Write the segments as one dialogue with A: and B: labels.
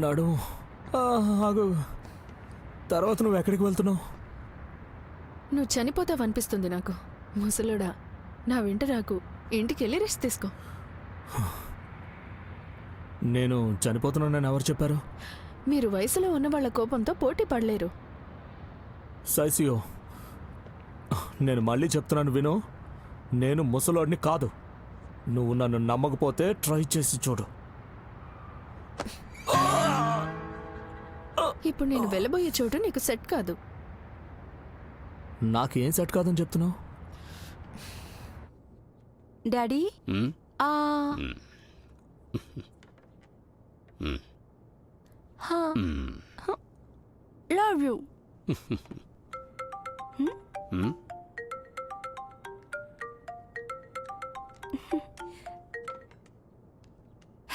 A: నడు ఆగు. తర్వాత నువ్వు ఎక్కడికి వెళ్తున్నావు?
B: నువ్వు చనిపోతావనిపిస్తుంది నాకు. ముసలుడా, నా వెంట రాకు. ఇంటికెళ్ళి రెస్ట్ తీసుకో.
A: నేను చనిపోతున్నానని ఎవరు చెప్పారు?
B: మీరు వయసులో ఉన్న వాళ్ళ కోపంతో పోటీ పడలేరు.
A: సైసియో, నేను మళ్ళీ చెప్తున్నాను విను. నేను ముసలోడిని కాదు. నువ్వు నన్ను నమ్మకపోతే ట్రై చేసి చూడు.
B: ఇప్పుడు నేను వెళ్ళబోయే చోటు నీకు సెట్ కాదు.
A: నాకేం సెట్ కాదని చెప్తున్నావు?
B: Daddy, love you.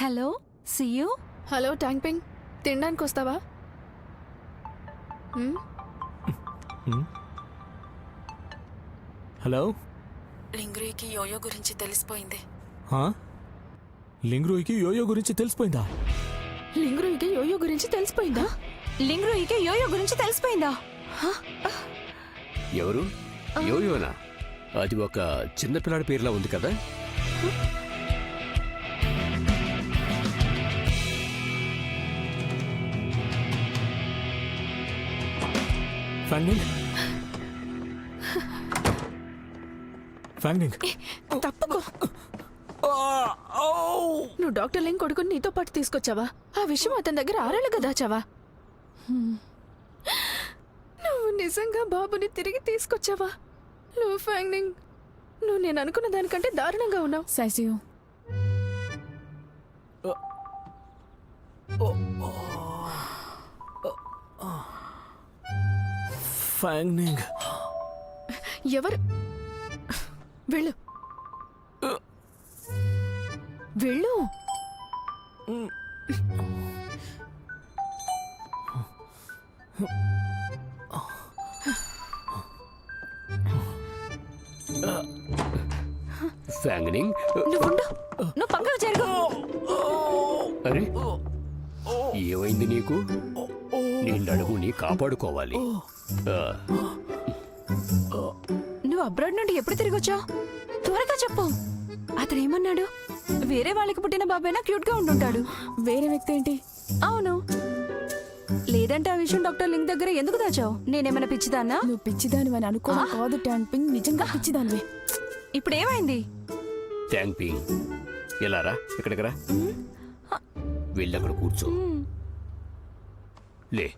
C: Hello, see you.
B: Hello ట్యాంక్పింగ్, తినడానికి వస్తావా?
A: హలో.
B: లింగ్రూయికి యోయో గురించి తెలిసిపోయింది.
A: లింగ్రూయికి యోయో గురించి తెలిసిపోయిందా?
B: లింగ్రూయికి యోయో గురించి తెలిసిపోయిందా?
C: లింగ్రూయికి యోయో గురించి తెలిసిపోయిందా?
D: ఎవరు? యోయోనా? అది ఒక చిన్నపిల్లాడి పేరులా ఉంది కదా.
B: తప్పుకో. నువ్వు డాక్టర్ లింగ్ కొడుకుని నీతో పాటు తీసుకొచ్చావా? ఆ విషయం అతని దగ్గర 6 ఏళ్ళుగా దాచావా? నువ్వు నిజంగా బాబుని తిరిగి తీసుకొచ్చావా? నువ్వు ఫ్యాంగ్నింగ్, నువ్వు నేను అనుకున్న దానికంటే దారుణంగా ఉన్నావు.
C: సైసియో,
A: ఫ్యాంగ్నింగ్.
B: ఎవరు? వెళ్ళు వెళ్ళు.
D: ఫ్యాంగ్నింగ్,
C: నువ్వు పక్కకు జరుగు.
D: అరే, ఏమైంది నీకు? నీ నడుముని కాపాడుకోవాలి.
C: నువ్వు అబ్రాడ్ నుండి ఎప్పుడు తిరిగి వచ్చావు? త్వరగా చెప్పు. అతను ఏమన్నాడు? వేరే వాళ్ళకి పుట్టిన బాబైనా క్యూట్ గా ఉండుంటాడు. వేరే వ్యక్తి ఏంటి? అవును. లేదంటే ఆ విషయం డాక్టర్ లింగ్ దగ్గర ఎందుకు దాచావు? నేనేమైనా పిచ్చిదాన్నా?
E: నువ్వు పిచ్చిదాని అని అనుకోవడం కాదు ట్యాంపింగ్, నిజంగా పిచ్చిదానివే.
C: ఇప్పుడు ఏమైంది?
D: ట్యాంపింగ్, ఇలా రా, ఇక్కడికి రా. వెళ్ళక్కడ కూర్చో. లే.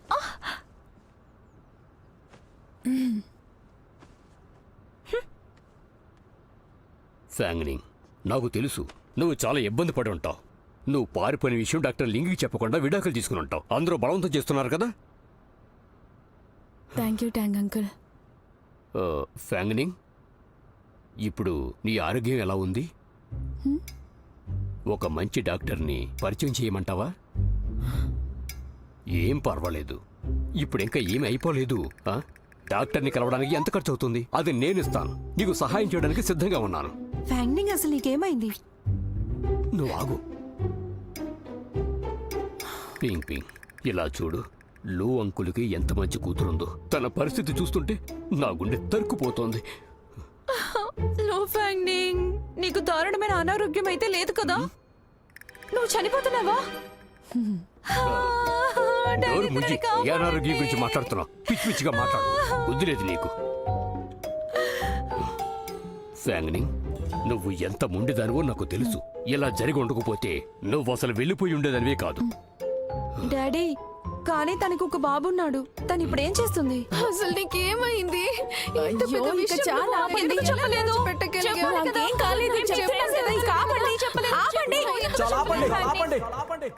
D: ఫ్యాంగ్నింగ్, నాకు తెలుసు నువ్వు చాలా ఇబ్బంది పడి ఉంటావు. నువ్వు పారిపోయిన విషయం డాక్టర్ లింగ్కి చెప్పకుండా విడాకులు తీసుకుని ఉంటావు. అందరూ బలవంతం చేస్తున్నారు కదా.
E: Thank you Tang uncle.
D: Fangning, ఇప్పుడు నీ ఆరోగ్యం ఎలా ఉంది? ఒక మంచి డాక్టర్ని పరిచయం చేయమంటావా? ఏం పర్వాలేదు, ఇప్పుడు ఇంకా ఏమి అయిపోలేదు. డాక్టర్ని కలవడానికి ఎంత ఖర్చు అవుతుంది? అది నేను ఇస్తాను. నీకు సహాయం చేయడానికి సిద్ధంగా ఉన్నాను.
C: ఫ్యాంగ్నింగ్, అసలు నీకేమైంది?
D: నువ్వు ఆగు. పింగ్ పింగ్, ఇలా చూడు. లూ అంకుల్కి ఎంత మంచి కూతురుందో. తన పరిస్థితి చూస్తుంటే నా గుండె తరుక్కుపోతోంది.
C: లో ఫ్యాంగ్నింగ్, నీకు దారుణమైన అనారోగ్యం అయితే లేదు కదా? నువ్వు చనిపోతున్నావా?
D: నోరు ముయ్యి. ఏ అనారోగ్యం గురించి మాట్లాడుతున్నావు? పిచ్చి పిచ్చిగా మాట్లాడు. బుద్ధి లేదు నీకు. ఫ్యాంగ్నింగ్, నువ్వు ఎంత ముండేదానివో నాకు తెలుసు. ఇలా జరిగి ఉండకపోతే నువ్వు అసలు వెళ్ళిపోయి ఉండేదానివే కాదు.
C: డాడీ, కానీ తనకు ఒక బాబున్నాడు. తను ఇప్పుడు ఏం చేస్తుంది?
B: అసలు నీకేమైంది?
E: అయ్యో, ఇంకా చాలా ఆపండి.
C: ఎందుకు చెప్పలేదు? చెప్పాలి కదా.
E: నాకేం కాలేదు.
C: చెప్పాను కదా, ఇంకా ఆపండి, చెప్పలేదు. ఆపండి.
A: చాలా ఆపండి, ఆపండి, ఆపండి.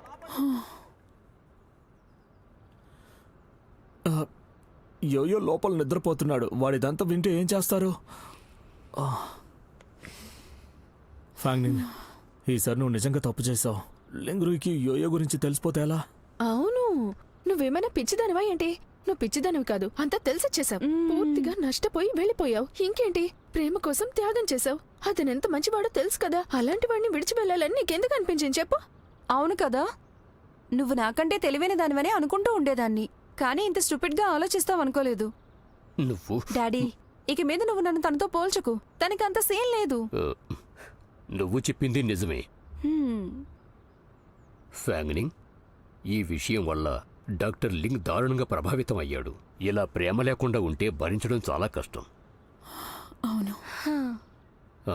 A: యోయో లోపల నిద్రపోతున్నాడు. వాడిదంతా వింటే ఏం చేస్తారు? ఫ్యాంగ్నింగ్, ఈసారి నువ్వు నిజంగా తప్పు చేసావు. లింగ్రూయికి యోయో గురించి తెలిసిపోతే ఎలా?
B: అవును, నువ్వేమైనా పిచ్చిదానివా ఏంటి? నువ్వు పిచ్చిదానివి కాదు, అంతా తెలిసొచ్చేసావు. పూర్తిగా నష్టపోయి వెళ్ళిపోయావు. ఇంకేంటి, ప్రేమ కోసం త్యాగం చేసావు. అతనెంత మంచివాడో తెలుసు కదా. అలాంటి వాడిని విడిచి వెళ్ళాలని నీకెందుకు అనిపించింది చెప్పు?
C: అవును కదా. నువ్వు నాకంటే తెలివైన దానివనే అనుకుంటూ ఉండేదాన్ని, కానీ ఇంత స్టూపిడ్గా ఆలోచిస్తావు అనుకోలేదు.
D: నువ్వు
C: డాడీ, ఇక మీద నువ్వు నన్ను తనతో పోల్చకు. తనకి అంత సీన్ లేదు.
D: ఆ, నువ్వు చెప్పింది నిజమే
C: హ్మ్.
D: ఫ్యాంగ్నింగ్. ఈ విషయం వల్ల డాక్టర్ లింగ్ దారుణంగా ప్రభావితం అయ్యాడు. ఇలా ప్రేమ లేకుండా ఉంటే భరించడం చాలా కష్టం.
E: అవును.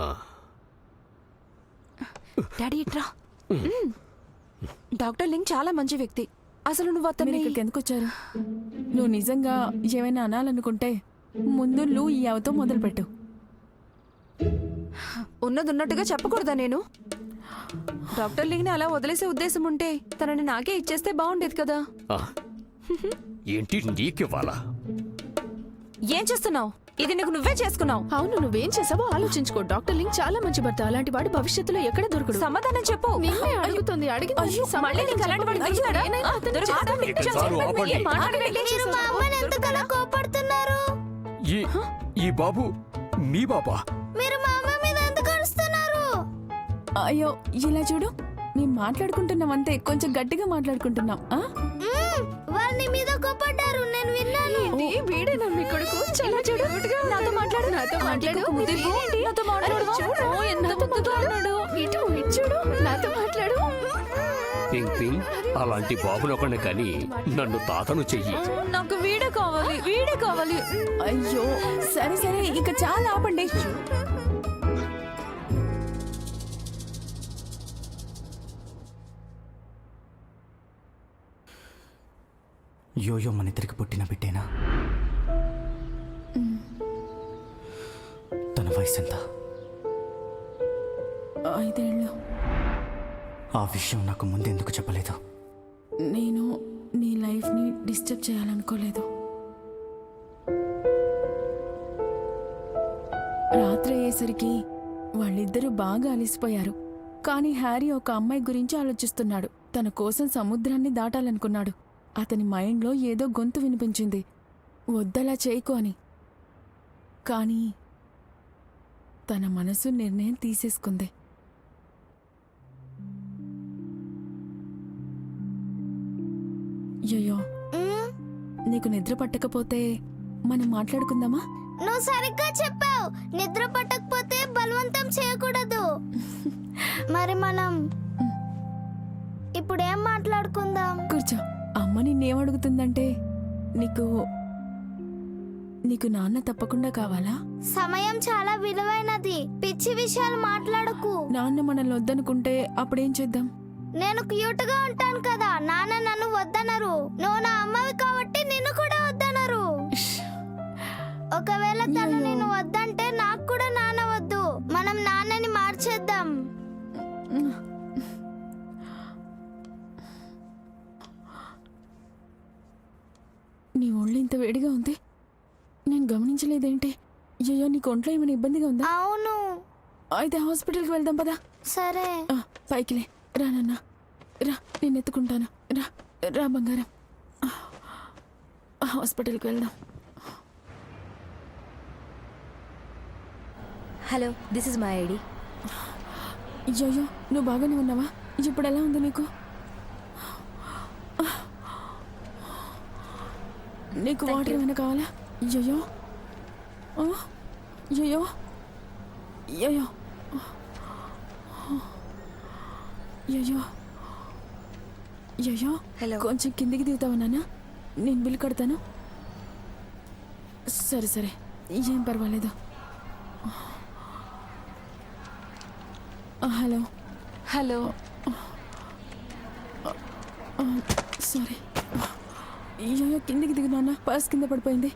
D: ఆ,
C: డాడీ ఇట్రా. డాక్టర్ లింగ్ చాలా మంచి వ్యక్తి. అసలు నువ్వు
E: మీరు
C: అతన్ని
E: ఇక్కడికి ఎందుకు వచ్చారు? నువ్వు నిజంగా ఏమైనా అనాలనుకుంటే ముందు నువ్వు ఈ అవతో మొదలుపెట్టు.
C: ఉన్నదున్నట్టుగా చెప్పకూడదా నేను? డాక్టర్ లింగ్ని అలా వదిలేసే ఉద్దేశం ఉంటే తనని నాకే ఇచ్చేస్తే బాగుండేది కదా.
D: ఆ. ఏంటి నీకివ్వాలా?
C: ఏం చేస్తున్నావు? ఇది నీకు నువ్వే చేసుకున్నావు.
B: అవును, నువ్వేం చేసావో ఆలోచించుకో. డాక్టర్ లింగ్ చాలా మంచి భర్త. అలాంటి వాడు భవిష్యత్తులో ఎక్కడ దొరకడు.
C: సమాధానం చెప్పు.
B: నిన్నే అడుగుతుంది. అడిగింది
C: అయ్యో, మళ్ళీ నీకు అలాంటి వాడు దొరుకుతాడా? దొరకడు.
D: ఇక చాలు, ఆపండి.
C: ఏం మాట్లాడవేంటి?
F: కోపడుతున్నారు?
D: ఈ బాబు మీ బాబా?
F: మీరు మా అమ్మ మీద ఎందుకు అరుస్తున్నారు?
E: అయ్యో, ఇలా చూడు, మేము మాట్లాడుకుంటున్నాం అంతే, కొంచెం గట్టిగా మాట్లాడుకుంటున్నాం. ఆ?
F: వాళ్ళు నీ మీద కోపడ్డారు, నేను విన్నాను.
B: వీడేనా మీ కొడుకు? చాలా చూడు.
C: నాతో మాట్లాడు.
B: నాతో మాట్లాడు.
C: నీకు ముద్దు ఇవ్వు. నాతో మాట్లాడు.
B: చూడు.
C: ఓ, ఎంత ముద్దుగా ఉన్నాడు.
B: ఇటు చూడు. నాతో మాట్లాడు.
D: పింగ్ పింగ్, అలాంటి బాబునొకడిని కానీ నన్ను తాతను చెయ్యి.
C: నాకు వీడే కావాలి, వీడే కావాలి.
E: అయ్యో, సరే సరే, ఇక చాలా ఆపండి.
G: యోయో మన ఇద్దరికి పుట్టిన బిడ్డేనా? తన వయసు ఎంత?
E: 5 ఏళ్ళు.
G: ఆ విషయం నాకు ముందు ఎందుకు చెప్పలేదు?
E: నేను నీ లైఫ్ని డిస్టర్బ్ చేయాలనుకోలేదు. రాత్రి అయ్యేసరికి వాళ్ళిద్దరూ బాగా అలిసిపోయారు. కానీ హ్యారీ ఒక అమ్మాయి గురించి ఆలోచిస్తున్నాడు. తన కోసం సముద్రాన్ని దాటాలనుకున్నాడు. అతని మైండ్లో ఏదో గొంతు వినిపించింది, వద్దలా చేయకు అని. కానీ తన మనసు నిర్ణయం తీసేసుకుంది. అయ్యో, నీకు నిద్ర పట్టకపోతే మనం మాట్లాడుకుందామా?
F: నువ్వు సరిగ్గా చెప్పావు. నిద్ర పట్టకపోతే బలవంతం చేయకూడదు. మరి మనం ఇప్పుడు ఏం మాట్లాడుకుందాం?
E: కూర్చో. అమ్మ నిన్నేమడుగుతుందంటే, నీకు నీకు నాన్న తప్పకుండా కావాలా?
F: సమయం చాలా విలువైనది. పిచ్చి విషయాలు మాట్లాడకు.
E: నాన్న మనల్ని వద్దనుకుంటే అప్పుడేం చేద్దాం?
F: నేను క్యూట్ గా ఉంటాను కదా, నాన్న నన్ను వద్దనరు. నువ్వు నా అమ్మవి కాబట్టి నిన్ను కూడా వద్దనరు. ఒకవేళ తను నిన్ను వద్దంటే నాకు కూడా నాన్న వద్దు. మనం నాన్నని మార్చేద్దాం.
E: నీ ఒళ్ళు ఇంత వేడిగా ఉంది, నేను గమనించలేదేంటి? అయ్యో, నీకు ఒంట్లో ఏమైనా ఇబ్బందిగా ఉందా?
F: అవును.
E: అయితే హాస్పిటల్కి వెళ్దాం పదా.
F: సరే.
E: పైకిలే. రా నాన్న, రా, నేను ఎత్తుకుంటాను. రా రా బంగారం, హాస్పిటల్కి వెళ్దాం.
H: Hello, this is my ID.
E: అయ్యో, నువ్వు బాగానే ఉన్నావా? ఇప్పుడు ఎలా ఉంది నీకు? నీకు వాటర్ ఏమైనా కావాలా? అయ్యో అయ్యో అయ్యో అయ్యో అయ్యో,
H: హలో.
E: కొంచెం కిందికి దిగుతావా నాన్న? నేను బిల్లు కడతాను. సరే సరే, ఏం పర్వాలేదు. Hello
C: hello.
E: సారీ. అయ్యో, కిందికి దిగు నాన్న, పర్స్ కింద పడిపోయింది.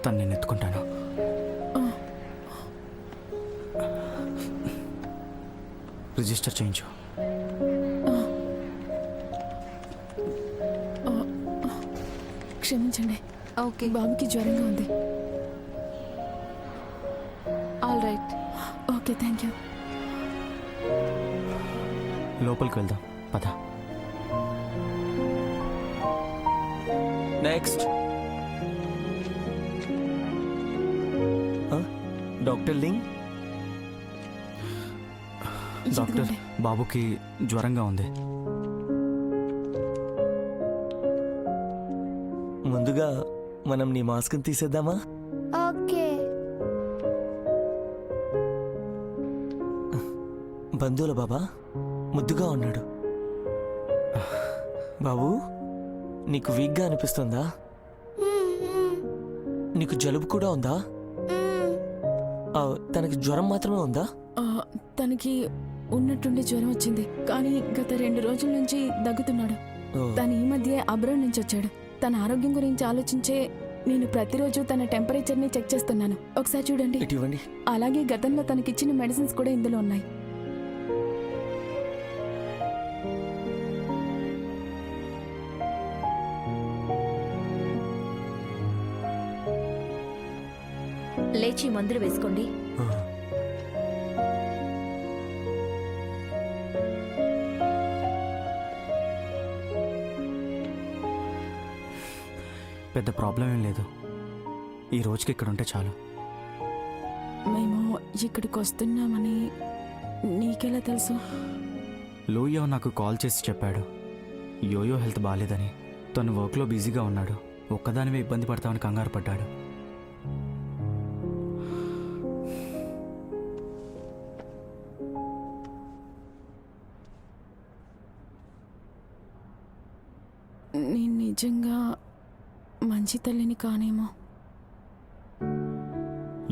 G: తను నేను ఎత్తుకుంటాను. రిజిస్టర్ చేయించు.
E: క్షమించండి,
C: ఓకే,
E: బాబుకి జ్వరంగా ఉంది.
C: All right.
E: Okay, thank you.
G: లోపలికి వెళ్దాం పద. నెక్స్ట్. డాక్టర్ లింగ్. డాక్టర్,
E: ఇదిగోండి.
G: బాబుకి జ్వరంగా ఉంది.
I: ముందుగా మనం నీ మాస్క్ని తీసేద్దామా?
F: ఓకే.
I: బంధువుల బాబా ముద్దుగా ఉన్నాడు. బాబు, నీకు వీక్గా అనిపిస్తుందా? నీకు జలుబు కూడా ఉందా? తనకి జ్వరం మాత్రమే ఉందా?
E: తనకి ఉన్నట్టుండి జ్వరం వచ్చింది, కానీ గత 2 రోజుల నుంచి దగ్గుతున్నాడు. తను ఈ మధ్య అబ్రాడ్ నుంచి వచ్చాడు. తన ఆరోగ్యం గురించి ఆలోచించే నేను ప్రతిరోజు తన టెంపరేచర్ని చెక్ చేస్తున్నాను. ఒకసారి చూడండి.
I: ఇటువంటి
E: అలాగే గతంలో తనకిచ్చిన మెడిసిన్స్ కూడా ఇందులో ఉన్నాయి.
H: లేచి మందులు వేసుకోండి.
G: పెద్ద ప్రాబ్లం ఏం లేదు. ఈ రోజుకి ఇక్కడ ఉంటే చాలు.
E: మేము ఇక్కడికి వస్తున్నామని నీకెలా తెలుసు?
G: లోయో నాకు కాల్ చేసి చెప్పాడు. యోయో హెల్త్ బాగాలేదని. తను వర్క్లో బిజీగా ఉన్నాడు. ఒక్కదానివే ఇబ్బంది పడతామని కంగారు పడ్డాడు.
E: నేను నిజంగా మంచి తల్లిని కానేమో.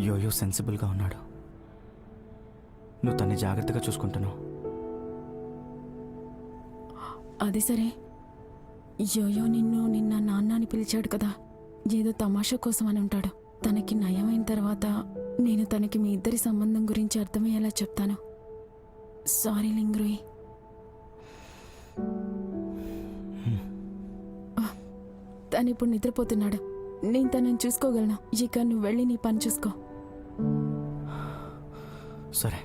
G: యోయో సెన్సిబుల్గా ఉన్నాడు. నువ్వు తన్ని జాగ్రత్తగా చూసుకుంటున్నావు.
E: అది సరే, యోయో నిన్న నాన్న అని పిలిచాడు కదా, ఏదో తమాషా కోసం అని ఉంటాడు. తనకి నయమైన తర్వాత నేను తనకి మీ ఇద్దరి సంబంధం గురించి అర్థమయ్యేలా చెప్తాను. సారీ లింగ్రోయ్. తను ఇప్పుడు నిద్రపోతున్నాడు. నేను తనని చూసుకోగలను. ఇక నువ్వు వెళ్ళి నీ పని చూసుకో.
G: సరే.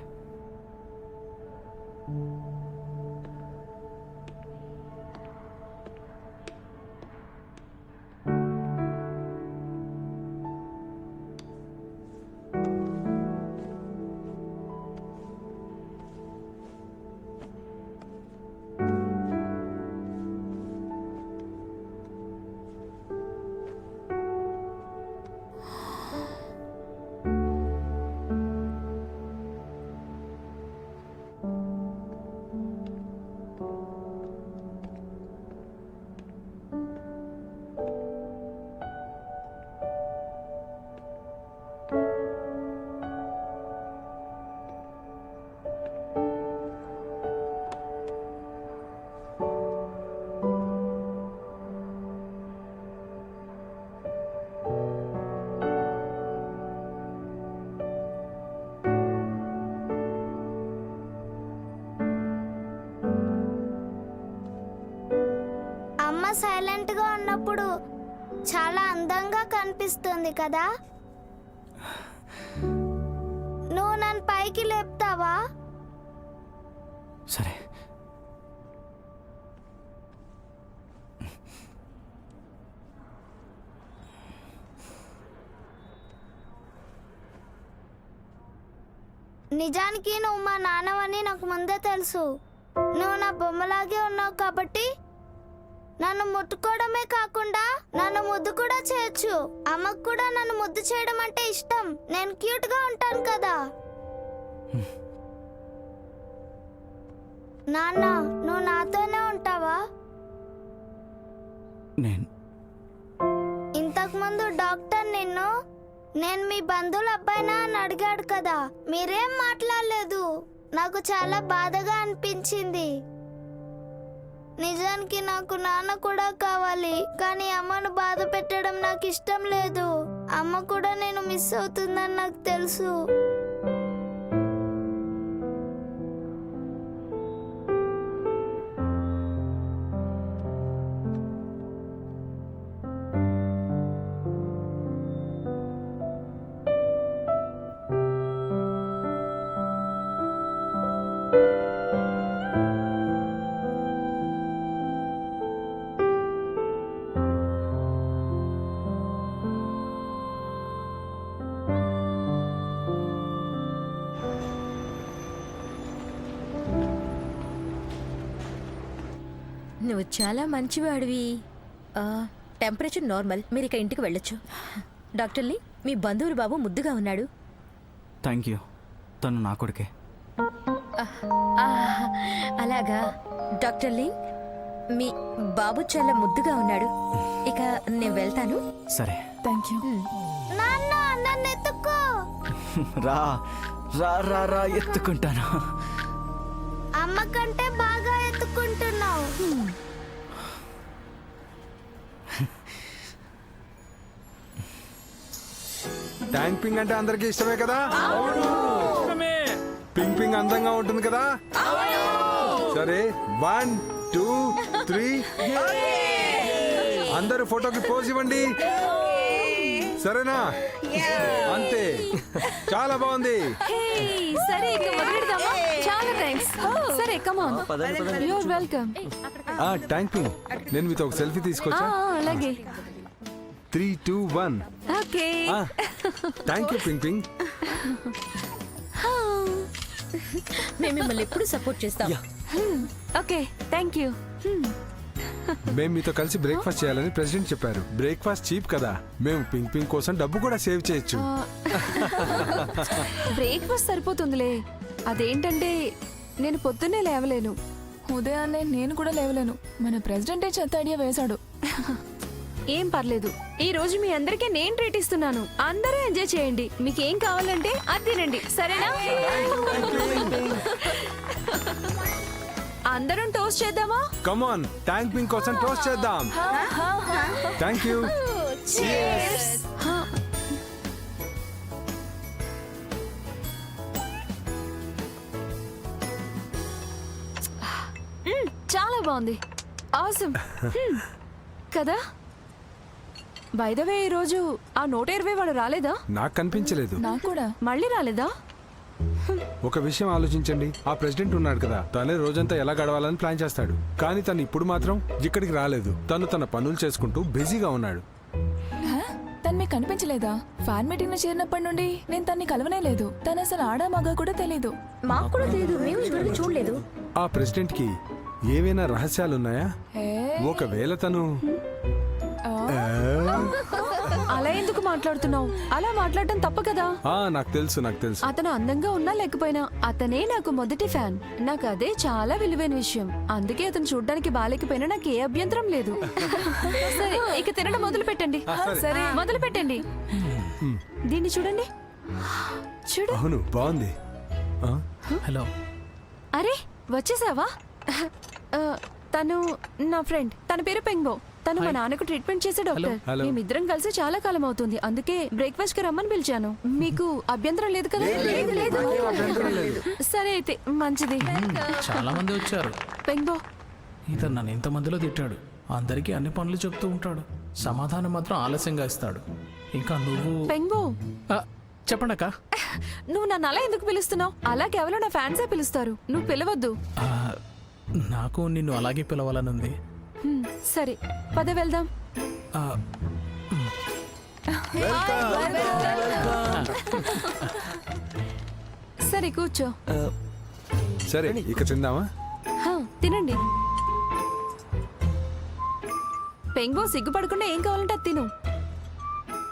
F: అమ్మ సైలెంట్ గా ఉన్నప్పుడు చాలా అందంగా కనిపిస్తుంది కదా. నువ్వు నన్ను పైకి లేపుతావా?
G: సరే.
F: నిజానికి నువ్వు మా నాన్నవని నాకు ముందే తెలుసు. నువ్వు నా బొమ్మలాగే ఉన్నావు కాబట్టి నన్ను ముట్టుకోవడమే కాకుండా నన్ను ముద్దు కూడా చేయొచ్చు. అమ్మకు కూడా నన్ను ముద్దు చేయడం అంటే ఇష్టం. నేను క్యూట్ గా ఉంటాను కదా. నాన్న, నువ్వు నాతోనే ఉంటావా? ఇంతకు ముందు డాక్టర్ నేను మీ బంధువుల అబ్బాయినా అని అడిగాడు కదా, మీరేం మాట్లాడలేదు. నాకు చాలా బాధగా అనిపించింది. నిజానికి నాకు నాన్న కూడా కావాలి, కానీ అమ్మను బాధ పెట్టడం నాకు ఇష్టం లేదు. అమ్మ కూడా నేను మిస్ అవుతుందని నాకు తెలుసు.
H: నువ్వు చాలా మంచివాడివి. టెంపరేచర్ నార్మల్, మీరు ఇక ఇంటికి వెళ్ళొచ్చు. డాక్టర్ని మీ బంధువులు బాబు ముద్దుగా ఉన్నాడు.
G: Thank you. తను నా కొడుకే.
H: అలాగా డాక్టర్ని మీ బాబు చాలా ముద్దుగా ఉన్నాడు. ఇక నేను వెళ్తాను.
G: సరే.
E: Thank you.
F: నాన్న నన్ను ఎత్తుకో.
G: రా రా రా రా ఎత్తుకుంటాను.
F: అమ్మ కంటే బాగా ఎత్తుకుంటున్నావు.
J: ట్యాంక్ పింగ్ అంటే అందరికి ఇష్టమే కదా? పింగ్ పింగ్ అందంగా ఉంటుంది కదా? సరే 1 2 3 అందరూ ఫోటోకి పోజ్ ఇవ్వండి. సరేనా? అంతే, చాలా బాగుంది.
C: సరే ఇక మొదలెడదామా? చాలా థ్యాంక్స్. సరే come on. You are welcome.
J: ట్యాంక్ పింగ్, నేను మీతో ఒక సెల్ఫీ తీసుకొచ్చా.
C: అలాగే.
J: 3 2 1.
C: Okay.
J: Thank you Ping Ping.
H: మేము మిమ్మల్ని ఎప్పుడు సపోర్ట్ చేస్తాం.
C: Okay thank you.
J: మేము మీతో కలిసి బ్రేక్ఫాస్ట్ చేయాలని ప్రెసిడెంట్ చెప్పారు. బ్రేక్ఫాస్ట్ చీప్ కదా, మేము పింగ్ పింగ్ కోసం డబ్బు కూడా సేవ్ చేయొచ్చు.
C: బ్రేక్ఫాస్ట్ సరిపోతుందిలే. అదేంటంటే నేను పొద్దున్నే లేవలేను.
E: ఉదయాన్నే నేను కూడా లేవలేను. మన ప్రెసిడెంటే చెత్త ఐడియా వేశాడు.
C: ఏం పర్లేదు, ఈ రోజు మీ అందరికీ నేను ట్రీట్ ఇస్తున్నాను. అందరూ ఎంజాయ్ చేయండి. మీకు ఏం కావాలంటే అది తినండి, సరేనా? అందరం టోస్ట్ చేద్దామా?
J: కమ్ ఆన్, ట్యాంక్ పింగ్ కోసం టోస్ట్ చేద్దాం. Thank you.
C: చాలా బాగుంది. ఆసమ్ కదా? బై ద వే ఈ రోజు ఆ 120 వాడు రాలేదా?
J: నాకు కనిపించలేదు.
E: నాకు కూడా.
C: మళ్ళీ రాలేదా?
J: ఒక విషయం ఆలోచించండి, ఆ ప్రెసిడెంట్ ఉన్నాడు కదా, తనే రోజంతా ఎలా గడవాలని ప్లాన్ చేస్తాడు. కానీ తను ఇప్పుడు మాత్రం ఇక్కడికి రాలేదు. తను తన పనులు చేసుకుంటూ బిజీగా ఉన్నాడు.
E: తను మీకు కనిపించలేదా? ఫ్యాన్ మీటింగ్ లో చేరినప్పటి నుండి నేను తన్ని కలవనే లేదు. తను అసలు ఆడా మగ కూడా తెలీదు.
H: మాకు కూడా తెలియదు, మేము ఇవన్నీ చూడలేదు.
J: ఆ ప్రెసిడెంట్ కి ఏవైనా రహస్యాలున్నాయా? ఒకవేళ తను
C: అలా ఎందుకు మాట్లాడుతున్నావు? అలా మాట్లాడటం తప్పు కదా.
J: నాకు తెలుసు.
C: అతను అందంగా ఉన్నా లేకపోయినా అతనే నాకు మొదటి ఫ్యాన్. నాకు అదే చాలా విలువైన విషయం. అందుకే అతను చూడడానికి బాలేకపోయినా నాకు ఏ అభ్యంతరం లేదు. సరే ఇక తినడం మొదలు పెట్టండి. సరే మొదలు పెట్టండి. దీన్ని చూడండి. చూడు.
J: అవును, బాగుంది.
A: హలో.
C: అరే వచ్చేసావా? తను నా ఫ్రెండ్. తన పేరు పెంగ్బో. తను మా నాన్నకు ట్రీట్మెంట్ చేసే డాక్టర్.
J: హలో.
C: మేమిద్దరం కలిసి చాలా కాలం అవుతుంది. అందుకే బ్రేక్ఫాస్ట్ కి రమ్మని పిలిచాను. మీకు అభ్యంతరం లేదు కదా? లేదు. సరే అయితే మంచిది.
A: చాలా మంది వచ్చారు.
C: పెంగ్బో,
A: ఇతను నన్ను ఇంతమందిలో తిట్టాడు. అందరికీ అన్ని పనులు చెప్తూ ఉంటాడు, సమాధానం మాత్రం ఆలస్యంగా ఇస్తాడు. ఇంకా నువ్వు
C: పెంగ్బో,
A: చెప్పండి అక్క.
C: నువ్వు నన్ను అలా ఎందుకు పిలుస్తున్నావు? అలా కేవలం నా ఫ్యాన్సే పిలుస్తారు. నువ్వు పిలవద్దు.
A: నాకు నిన్ను అలాగే పిలవాలనుంది.
C: సరే పద వెళ్దాం. సరే కూర్చో.
J: సరే ఇక తిందామా?
C: తినండి. పెంగో సిగ్గుపడకుండా ఏం కావాలంటే అది తిను.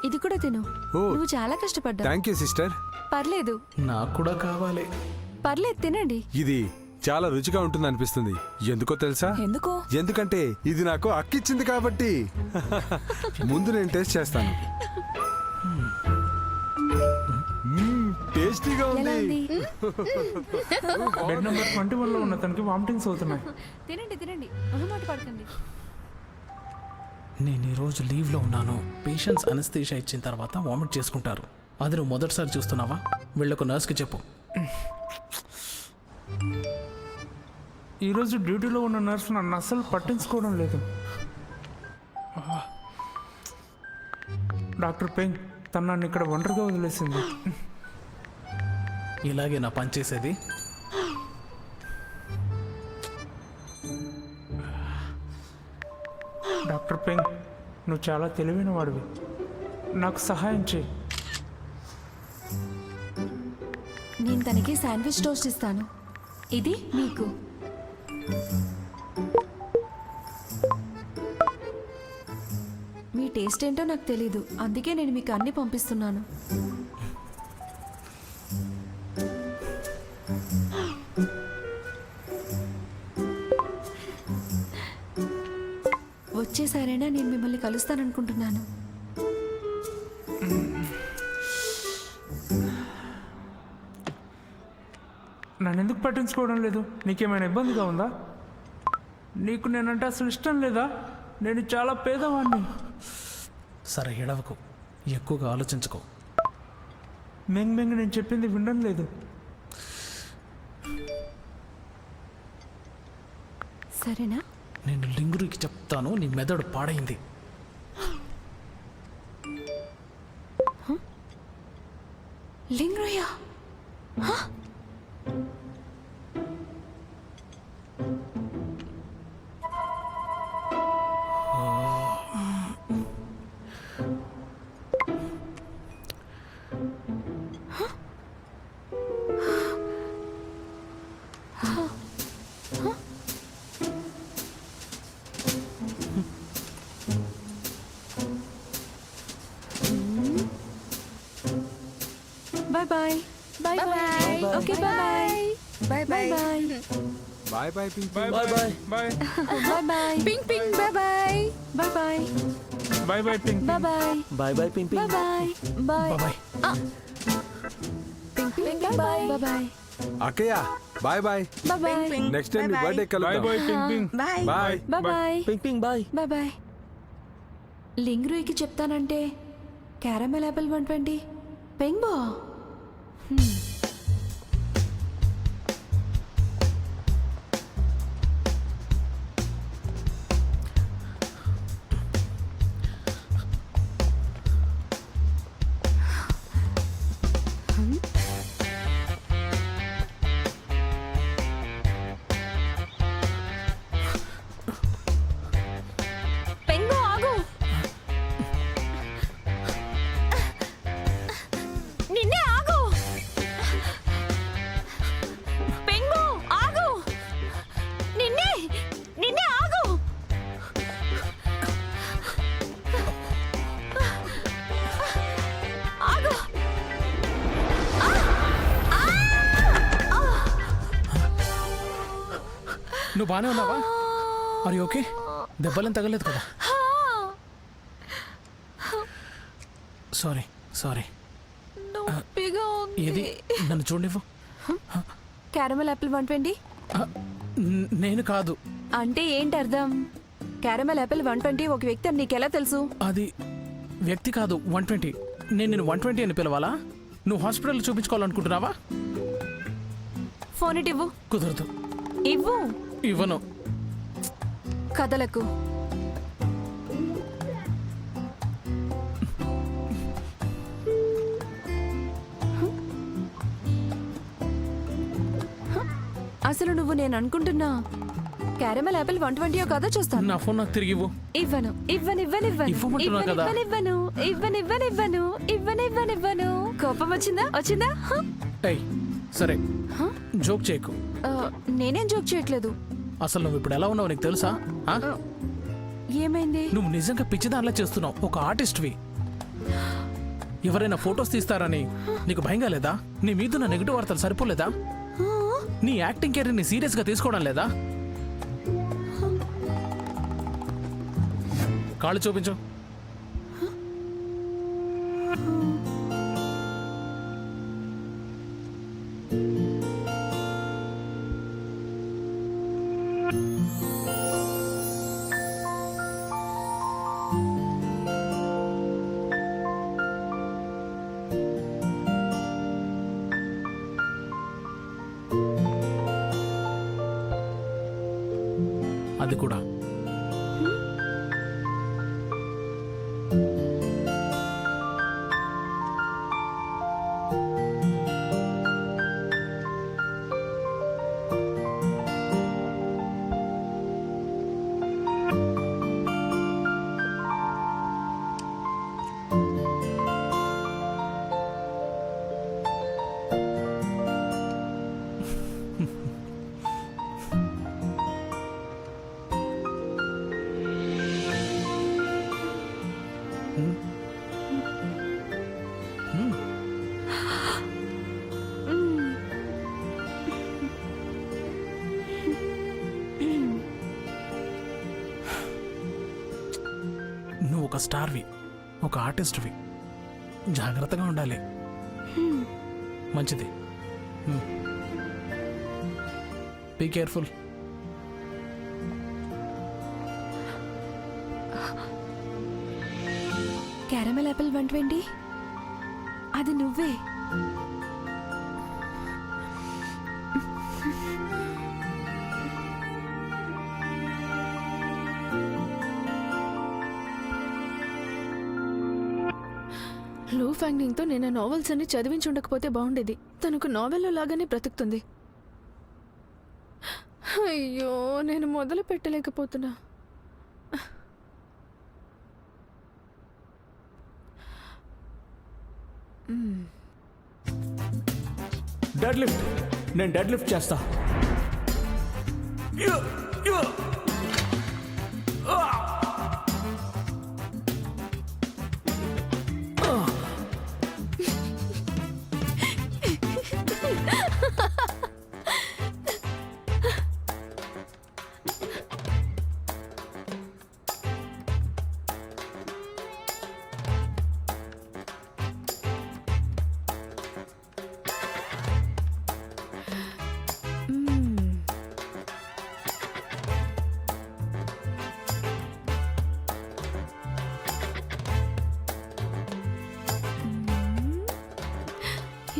C: ఇది కూడా తిను. నువ్వు చాలా కష్టపడ్డావు.
J: Thank you sister.
C: పర్లేదు.
A: నాకు కూడా కావాలి.
C: పర్లేదు తినండి.
J: ఇది చాలా రుచిగా ఉంటుంది అనిపిస్తుంది. ఎందుకో తెలుసా?
E: ఎందుకు?
J: ఎందుకంటే ఇది నాకు అక్కిచ్చింది కాబట్టి. ముందు నేను టేస్ట్ చేస్తాను. టేస్టీగా ఉంది.
K: బెడ్ నెంబర్ 21 లో ఉన్న తనకి వామిటింగ్స్ అవుతున్నాయి.
C: తినండి తినండి, మొహమాట పడకండి.
A: నేను ఈరోజు లీవ్లో ఉన్నాను. పేషెంట్స్ అనస్థీషియా ఇచ్చిన తర్వాత వామిట్ చేసుకుంటారు. అది నువ్వు మొదటిసారి చూస్తున్నావా? వీళ్ళకు నర్స్కి చెప్పు.
K: ఈరోజు డ్యూటీలో ఉన్న నర్సు నన్ను అస్సలు పట్టించుకోవడం లేదు. డాక్టర్ పెంగ్ తను నన్ను ఇక్కడ ఒంటరిగా వదిలేసింది.
A: ఇలాగే నా పని చేసేది.
K: డాక్టర్ పెంగ్ నువ్వు చాలా తెలివైన వాడివి. నాకు సహాయం చేయి.
C: నేను తనకి శాండ్విచ్ టోస్ట్ ఇస్తాను. ఇది మీకు. టేస్ట్ ఏంటో నాకు తెలీదు, అందుకే నేను మీకు అన్ని పంపిస్తున్నాను. వచ్చేసారైనా నేను మిమ్మల్ని కలుస్తాననుకుంటున్నాను.
K: నన్ను ఎందుకు పట్టించుకోవడం లేదు? నీకేమైనా ఇబ్బందిగా ఉందా? నీకు నేనంటే అసలు ఇష్టం లేదా? నేను చాలా పేదవాడిని.
A: సరే ఏడవకు, ఎక్కువగా ఆలోచించుకో.
K: మెంగ్ నేను చెప్పింది వినడం లేదు.
C: సరేనా?
A: నేను లింగురికి చెప్తాను, నీ మెదడు పాడైంది.
C: లింగ్రయ్య, bye bye.
H: Bye bye.
C: Okay bye.
H: Bye bye.
C: Bye
J: bye bye Pinky.
K: Bye
I: bye bye.
K: Bye
C: bye bye.
H: Pink pink bye bye.
C: Bye bye.
K: Bye bye pink.
C: Bye bye.
I: Bye bye Pinky.
C: Bye bye. Bye
A: బాబాయ్.
C: Bye bye.
J: అక్కయ్య bye bye.
C: Bye bye.
J: Next time నీ birthday
K: boy
J: కలుద్దాం.
K: Bye pink.
H: Bye.
J: Bye.
C: Bye bye.
I: Pink bye.
C: Bye bye. లింగ్రూయికి చెప్తానంటే caramel Apple 120 పెంగ్బో. పెంగ్బో ఆగు. నిన్నే ఆగు. పెంగ్బో ఆగు. నిన్నే ఆగు. ఆగు.
A: నువ్వు బాగానే ఉన్నావా? మరి ఓకే, దెబ్బలేం తగలేదు కదా? Sorry sorry.
C: నొప్పిగా
A: ఏది
C: ఉంది.
A: నన్ను చూడనివ్వు.
C: క్యారమెల్ యాపిల్ 120
A: ఆ, నేను కాదు.
C: అంటే ఏంటి అర్థం? క్యారమెల్ యాపిల్ 120 ఒక వ్యక్తి అని నీకెలా తెలుసు?
A: అది వ్యక్తి కాదు, 120. నేను 120 అని పిలవాలా? నువ్వు హాస్పిటల్లో చూపించుకోవాలనుకుంటున్నావా?
C: ఫోన్ ఇటు ఇవ్వు.
A: కుదరదు.
C: ఇవ్వు.
A: ఇవ్వను.
C: కదలకు. అసలు నువ్వు నేను అనుకుంటున్నా క్యారమెల్ యాపిల్ 120 కాదో చూస్తాను.
A: నా ఫోన్ నాకు తిరిగి ఇవ్వు.
C: ఇవ్వను ఇవ్వను ఇవ్వను ఇవ్వను
A: ఇవ్వమంటున్నా కదా.
C: ఇవ్వను ఇవ్వను ఇవ్వను ఇవ్వను ఇవ్వను ఇవ్వను ఇవ్వను. కోపం వచ్చిందా?
A: ఏయ్ సరే, జోక్ చేయకు.
C: నేనేం జోక్ చేయట్లేదు.
A: అసలు నువ్వు ఇప్పుడు ఎలా ఉన్నావు నీకు తెలుసా? ఆ?
C: ఏమైంది?
A: నువ్వు నిజంగా పిచ్చిదానిలా చేస్తున్నావు. ఒక ఆర్టిస్ట్వి. ఎవరైనా ఫొటోస్ తీస్తారని నీకు భయంగా లేదా? నీ మీద నా నెగిటివ్ వార్తలు సరిపోలేదా? నీ యాక్టింగ్ కెరీర్ని సీరియస్గా తీసుకోవడం లేదా? కాళ్ళు చూపించు. అది కూడా. ఒక స్టార్వి, ఒక ఆర్టిస్ట్వి. జాగ్రత్తగా ఉండాలి. మంచిది. Be careful.
C: క్యారమెల్ యాపిల్ 120 అది నువ్వే.
B: లో ఫ్యాంగ్నింగ్తో నేను నావెల్స్ అన్ని చదివించి ఉండకపోతే బాగుండేది. తనకు నావెల్లో లాగానే బ్రతుకుతుంది. అయ్యో, నేను మొదలు పెట్టలేకపోతున్నా.
K: Deadlift. నేను డెడ్ లిఫ్ట్ చేస్తా.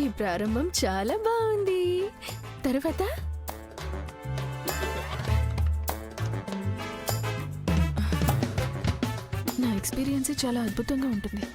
B: ఈ ప్రారంభం చాలా బాగుంది. తర్వాత నా ఎక్స్పీరియన్స్ చాలా అద్భుతంగా ఉంటుంది.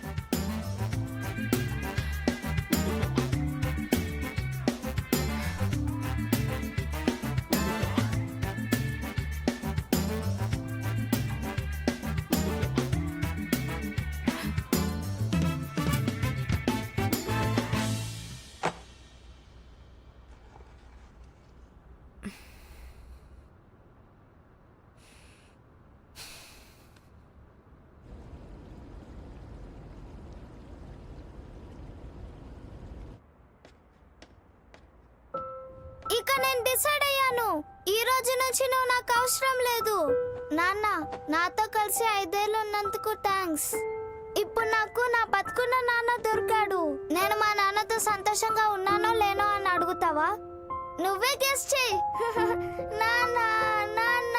F: ఇక నేను డిసైడ్ అయ్యాను. ఈ రోజు నుంచి నువ్వు నాకు అవసరం లేదు. నాన్న, నాతో కలిసి 5 ఏళ్ళు ఉన్నందుకు థ్యాంక్స్. ఇప్పుడు నాకు నా బతుకున్న నాన్న దొరికాడు. నేను మా నాన్నతో సంతోషంగా ఉన్నానో లేనో అని అడుగుతావా? నువ్వే గెస్ చెయ్యి. నాన్న, నాన్న,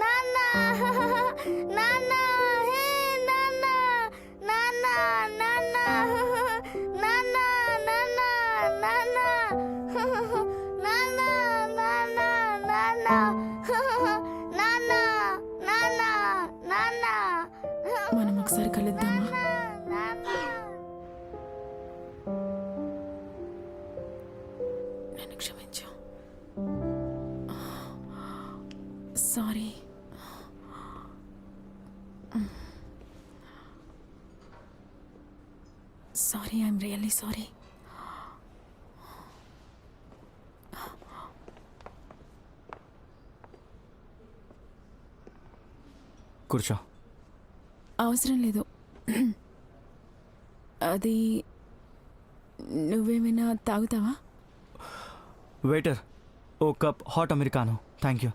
F: నాన్న, నాన్న, హే నాన్న, నాన్న, నాన్న, నాన్న, నాన్న, నాన్న, నాన్న, నాన్న, నాన్న, నాన్న, నాన్న, నాన్న.
E: మనం ఒకసారి కలుద్దామా? నన్ను క్షమించు. Sorry. Sorry, I'm really sorry.
G: కూర్చో.
E: అవసరం లేదు. అది నువ్వేమైనా తాగుతావా?
G: వెయిటర్, ఓ cup hot Americano. Thank you.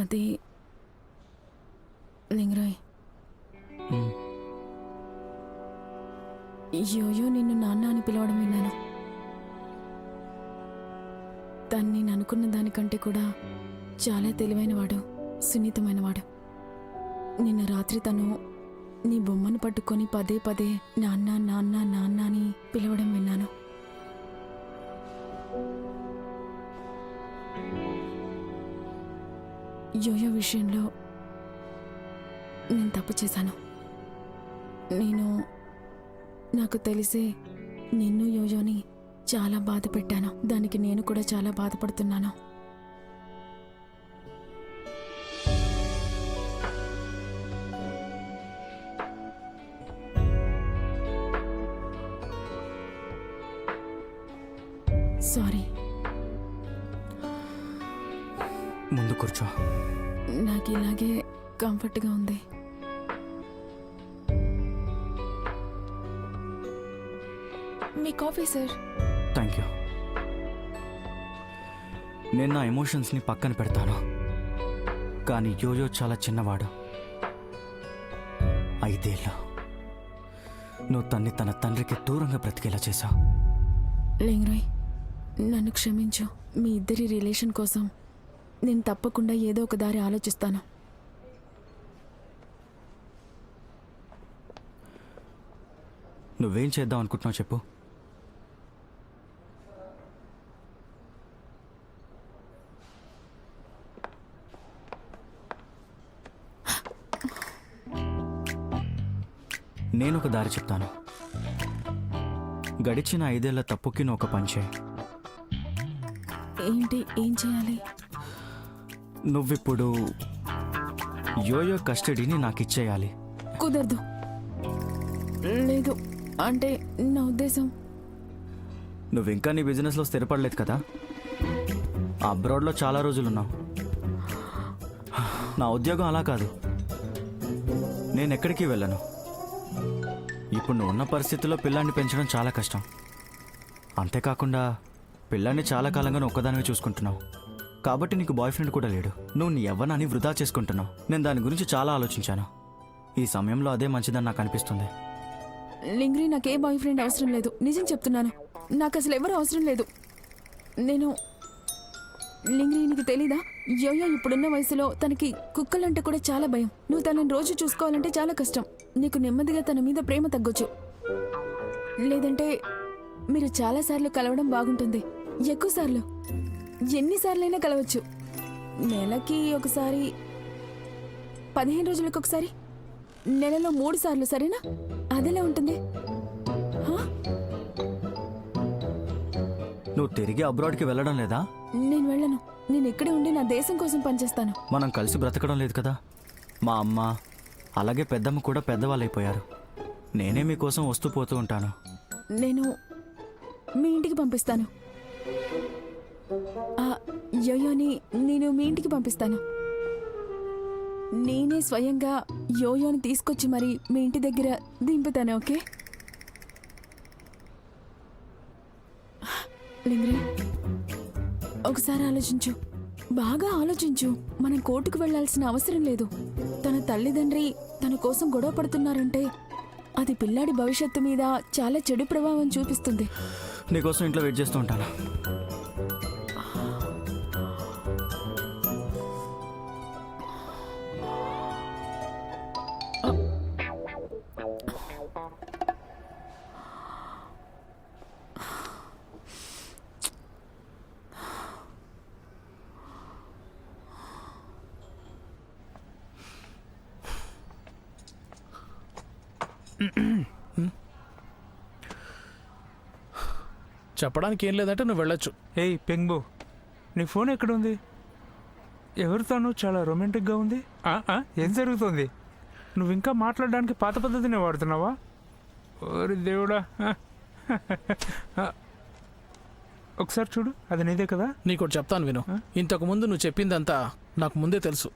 E: అది లింగరాయ్, యోయో నిన్ను నాన్న అని పిలవడం విన్నాను. తను నేను అనుకున్న దానికంటే కూడా చాలా తెలివైనవాడు, సున్నితమైనవాడు. నిన్న రాత్రి తను నీ బొమ్మను పట్టుకొని పదే పదే నాన్న నాన్న నాన్న అని పిలవడం విన్నాను. యోయో విషయంలో నేను తప్పు చేశాను. నాకు తెలిసే నిన్ను యోయోని చాలా బాధ పెట్టాను. దానికి నేను కూడా చాలా బాధపడుతున్నాను. సారీ.
G: ముందు కూర్చో.
E: నాకు ఇలాగే కంఫర్ట్గా ఉంది.
B: మీ కాఫీ సార్.
G: Thank you. నేను నా ఎమోషన్స్ని పక్కన పెడతాను, కానీ యోయో చాలా చిన్నవాడు. 5 ఏళ్ళు నువ్వు తన తండ్రికి దూరంగా బ్రతికేలా చేశావు.
E: లింగ్రాయ్, నన్ను క్షమించు. మీ ఇద్దరి రిలేషన్ కోసం నేను తప్పకుండా ఏదో ఒక దారి ఆలోచిస్తాను.
G: నువ్వేం చేద్దాం అనుకుంటున్నావు చెప్పు. నేను ఒక దారి చెప్తాను. గడిచిన 5 ఏళ్ల తప్పుకి నువ్వు ఒక పని చేయి.
E: ఏంటి? ఏం చేయాలి?
G: నువ్విప్పుడు యోయో కస్టడీని నాకు ఇచ్చేయాలి.
E: కుదరదు. లేదు, అంటే నా ఉద్దేశం
G: నువ్వింకా నీ బిజినెస్లో స్థిరపడలేదు కదా. అబ్రాడ్లో చాలా రోజులున్నావు. నా ఉద్యోగం అలా కాదు, నేను ఎక్కడికి వెళ్ళను. ఇప్పుడు నువ్వు ఉన్న పరిస్థితుల్లో పిల్లాన్ని పెంచడం చాలా కష్టం. అంతేకాకుండా పిల్లాన్ని చాలా కాలంగా నువ్వు ఒక్కదానివే చూసుకుంటున్నావు. కాబట్టి నీకు బాయ్ ఫ్రెండ్ కూడా లేడు. నువ్వు నీ యవ్వనాన్ని వృధా చేసుకుంటున్నావు. నేను దాని గురించి చాలా ఆలోచించాను. ఈ సమయంలో అదే మంచిదని నాకు అనిపిస్తుంది.
E: లింగ్రీ, నాకే బాయ్ ఫ్రెండ్ అవసరం లేదు. నిజం చెప్తున్నాను, నాకు అసలు ఎవరు అవసరం లేదు. నేను లింగ్రీ, నీకు తెలీదా? యోయో ఇప్పుడున్న వయసులో తనకి కుక్కలంటే కూడా చాలా భయం. నువ్వు తనని రోజు చూసుకోవాలంటే చాలా కష్టం. నీకు నెమ్మదిగా తన మీద ప్రేమ తగ్గొచ్చు. లేదంటే మీరు చాలాసార్లు కలవడం బాగుంటుంది. ఎక్కువసార్లు, ఎన్నిసార్లైనా కలవచ్చు. నెలకి ఒకసారి, 15 రోజులకు ఒకసారి, నెలలో 3 సార్లు, సరేనా? అదేలా ఉంటుంది?
G: నువ్వు తిరిగి అబ్రాడ్కి వెళ్ళడం లేదా?
E: నేను వెళ్ళను. నేను ఇక్కడే ఉండి నా దేశం కోసం పనిచేస్తాను.
G: మనం కలిసి బ్రతకడం లేదు కదా. మా అమ్మ అలాగే పెద్దమ్మ కూడా పెద్దవాళ్ళైపోయారు. నేనే మీకోసం వస్తూ పోతూ ఉంటాను.
E: నేను మీ ఇంటికి పంపిస్తాను. యోయోని నేను మీ ఇంటికి పంపిస్తాను. నేనే స్వయంగా యోయోని తీసుకొచ్చి మరి మీ ఇంటి దగ్గర దింపుతాను. ఓకే లింగ్రీ, ఒకసారి ఆలోచించు, బాగా ఆలోచించు. మనం కోర్టుకు వెళ్లాల్సిన అవసరం లేదు. తన తల్లిదండ్రి తన కోసం గొడవ పడుతున్నారంటే అది పిల్లాడి భవిష్యత్తు మీద చాలా చెడు ప్రభావం చూపిస్తుంది.
G: నీకోసం ఇంట్లో వెయిట్ చేస్తూ ఉంటాను.
A: చెప్పడానికి ఏం లేదంటే నువ్వు వెళ్ళొచ్చు.
K: ఏయ్ పెంగ్బో, నీ ఫోన్ ఎక్కడుంది? ఎవరితోనూ చాలా రొమాంటిక్గా ఉంది. ఏం జరుగుతుంది? నువ్వు ఇంకా మాట్లాడడానికి పాత పద్ధతినే వాడుతున్నావా? ఓరి దేవుడా. ఒకసారి చూడు, అది నీదే కదా.
A: నీకోటి చెప్తాను విను. ఇంతకుముందు నువ్వు చెప్పిందంతా నాకు ముందే తెలుసు.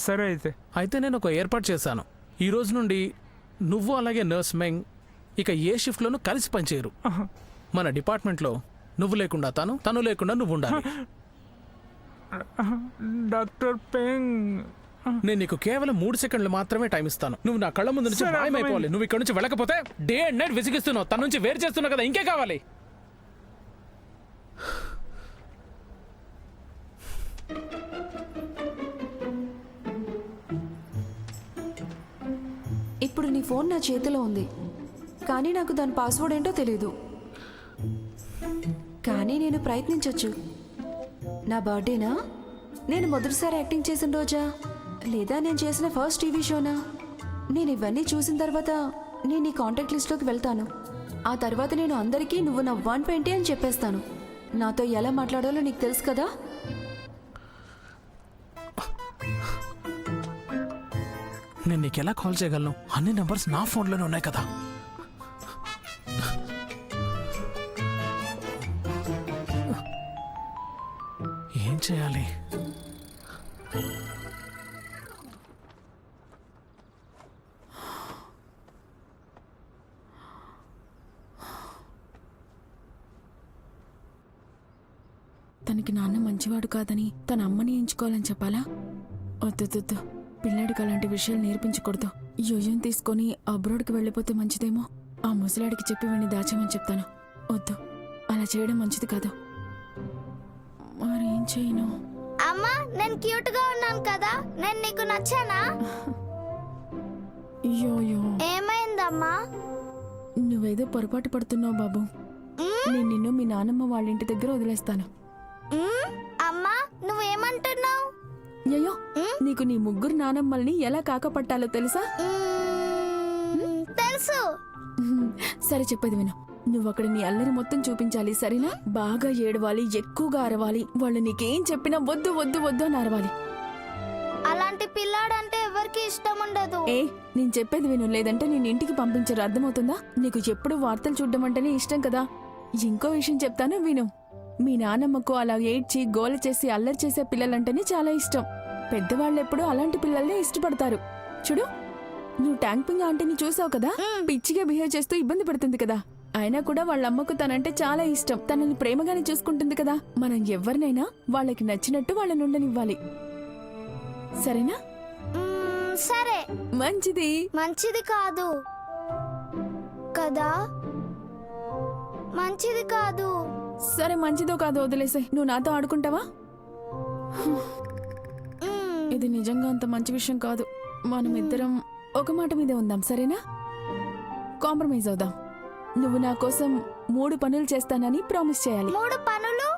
K: సరే అయితే
A: నేను ఒక ఏర్పాటు చేశాను. ఈ రోజు నుండి నువ్వు అలాగే నర్స్ మెంగ్ ఇక ఏ షిఫ్ట్లోనూ కలిసి పనిచేయరు. మన డిపార్ట్మెంట్లో నువ్వు లేకుండా తను, తను లేకుండా నువ్వు ఉండాలి.
K: డాక్టర్ పెంగ్,
A: నేను నీకు కేవలం 3 సెకండ్లు మాత్రమే టైం ఇస్తాను. నువ్వు నా కళ్ళ ముందు నుంచి మాయమైపోవాలి. నువ్వు ఇక్కడ నుంచి వెళ్ళకపోతే డే అండ్ నైట్ విసిగిస్తున్నావు. తన నుంచి వేరు చేస్తున్నావు కదా, ఇంకే కావాలి?
C: ఇప్పుడు నీ ఫోన్ నా చేతిలో ఉంది, కానీ నాకు దాని పాస్వర్డ్ ఏంటో తెలీదు. కానీ నేను ప్రయత్నించవచ్చు. నా బర్త్డేనా? నేను మొదటిసారి యాక్టింగ్ చేసిన రోజా? లేదా నేను చేసిన ఫస్ట్ టీవీ షోనా? నేను ఇవన్నీ చూసిన తర్వాత నేను నీ కాంటాక్ట్ లిస్ట్లోకి వెళ్తాను. ఆ తర్వాత నేను అందరికీ నువ్వు నా 120 అని చెప్పేస్తాను. నాతో ఎలా మాట్లాడాలో నీకు తెలుసు కదా.
A: నేను నీకు ఎలా కాల్ చేయగలను? అన్ని నెంబర్స్ నా ఫోన్లోనే ఉన్నాయి కదా. ఏం చేయాలి?
E: తనకి నాన్న మంచివాడు కాదని తన అమ్మని ఎంచుకోవాలని చెప్పాలా? వద్దు, పిల్లాడికి అలాంటి విషయాలు నేర్పించకూడదు. యోయం తీసుకొని అబ్రాడ్కి వెళ్ళిపోతే మంచిదేమో. ఆ ముసలాడికి చెప్పి వీడిని దాచామని చెప్తాను. వద్దు, అలా చేయడం మంచిది కాదు. మరేం చేయను?
F: అమ్మా, నేను క్యూట్ గా ఉన్నాను కదా, నేను నీకు నచ్చానా?
E: యోయో,
F: ఏమైందమ్మా?
E: నువ్వేదో పొరపాటు పడుతున్నావు బాబు. నేను నిన్ను మీ నాన్నమ్మ వాళ్ళ ఇంటి దగ్గర వదిలేస్తాను.
F: అమ్మా, నువ్వేమంటున్నావు?
E: అయ్యో, నీకు నీ ముగ్గురు నానమ్మల్ని ఎలా కాకపట్టాలో తెలుసా?
F: తెలుసు.
E: సరే, చెప్పేది విను. నువ్వు అక్కడ నీ అల్లరి మొత్తం చూపించాలి, సరేనా? బాగా ఏడవాలి, ఎక్కువగా అరవాలి. వాళ్ళు నీకేం చెప్పినా వద్దు వద్దు వద్దు అని అరవాలి.
F: అలాంటి పిల్లాడంటే ఎవరికి ఇష్టం ఉండదు.
E: నేను చెప్పేది విను, లేదంటే నేను ఇంటికి పంపించరు. అర్థమవుతుందా? నీకు ఎప్పుడు వార్తలు చూడడం అంటేనే ఇష్టం కదా. ఇంకో విషయం చెప్తాను, విను. మీ నానమ్మకు అలా ఏడ్చి గోల చేసి అల్లరి చేసే పిల్లలంటేనే చాలా ఇష్టం. పెద్దవాళ్ళెప్పుడు అలాంటి పిల్లల్నే ఇష్టపడతారు. చూడు, నువ్వు ట్యాంక్పింగ్ ఆంటీని చూసావు కదా, పిచ్చిగా బిహేవ్ చేస్తూ ఇబ్బంది పడుతుంది కదా. అయినా కూడా వాళ్ళ అమ్మకు తనంటే చాలా ఇష్టం. తనని ప్రేమగానే చూసుకుంటుంది కదా. మనం ఎవరినైనా వాళ్ళకి నచ్చినట్టు వాళ్ళని ఉండనివ్వాలి, సరేనా?
F: సరే.
E: మంచిది.
F: మంచిది కాదు కదా, మంచిది కాదు.
E: సరే, మంచిదో కాదో వదిలేసే. నువ్వు నాతో ఆడుకుంటావా? ఇది నిజంగా అంత మంచి విషయం కాదు. మనం ఇద్దరం ఒక మాట మీదే ఉందాం, సరేనా? కాంప్రమైజ్ అవుదాం. నువ్వు నా కోసం 3 పనులు చేస్తానని ప్రామిస్ చేయాలి.
F: 3 పనులు?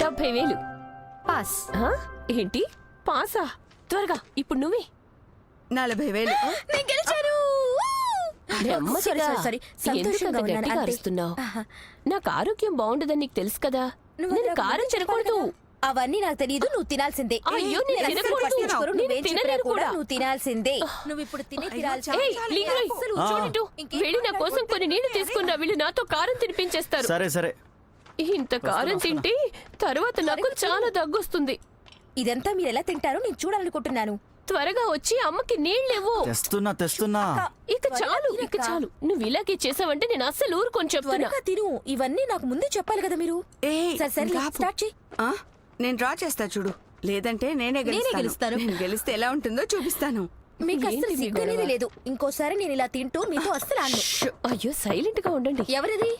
C: 70,000 పాస్. ఏంటి పాసా? త్వరగా ఇప్పుడు నువ్వే.
H: 40,000.
C: నేను గెలిచాను. నాకు ఆరోగ్యం బాగుండదని నీకు తెలుసు కదా. నేను కారం తినకూడదు.
H: అవన్నీ నాకు తెలియదు, నువ్వు తినాల్సిందే.
C: అయ్యో, నేను
H: నేను అస్సలు
C: తినకూడదు.
H: పట్టించుకోను,
C: నేను
H: నువ్వేం చెప్పినా
C: తినలేను
H: కూడా
C: కూడా.
H: నువ్వు తినాల్సిందే. నువ్వు ఇప్పుడు తినాల్సిందే.
C: ఏయ్, లింగరాయ్, చూడు, వెళ్ళి నా కోసం కొన్ని నీళ్లు తీసుకున్నా. వీళ్ళు నాతో కారం తినిపించేస్తారు.
G: సరే.
C: ఇంత కారం తింటే తర్వాత నాకు చాలా దగ్గొస్తుంది.
H: ఇదంతా మీరు ఎలా తింటారో నేను చూడాలనుకుంటున్నాను.
C: త్వరగా వచ్చి అమ్మకి నీళ్ళేవు.
G: తెస్తున్నా.
C: ఇక చాలు. నువ్వు ఇలాగే చేసావంటే నేను అస్సలు ఊరుకొని చెప్తున్నా.
H: త్వరగా తిను. ఇవన్నీ నాకు ముందే చెప్పాలి కదా మీరు. సరే, స్టార్ట్ చెయ్యి.
L: నేను డ్రా చేస్తా చూడు, లేదంటే నేనే గెలుస్తాను. నేను గెలిస్తే ఎలా ఉంటుందో చూపిస్తాను.
H: మీకు అస్సలు సిగ్గనేది లేదు. ఇంకోసారి నేను ఇలా తింటూ మీతో అస్సలు ఆడను.
C: అయ్యో, సైలెంట్ గా ఉండండి.
H: ఎవరిది?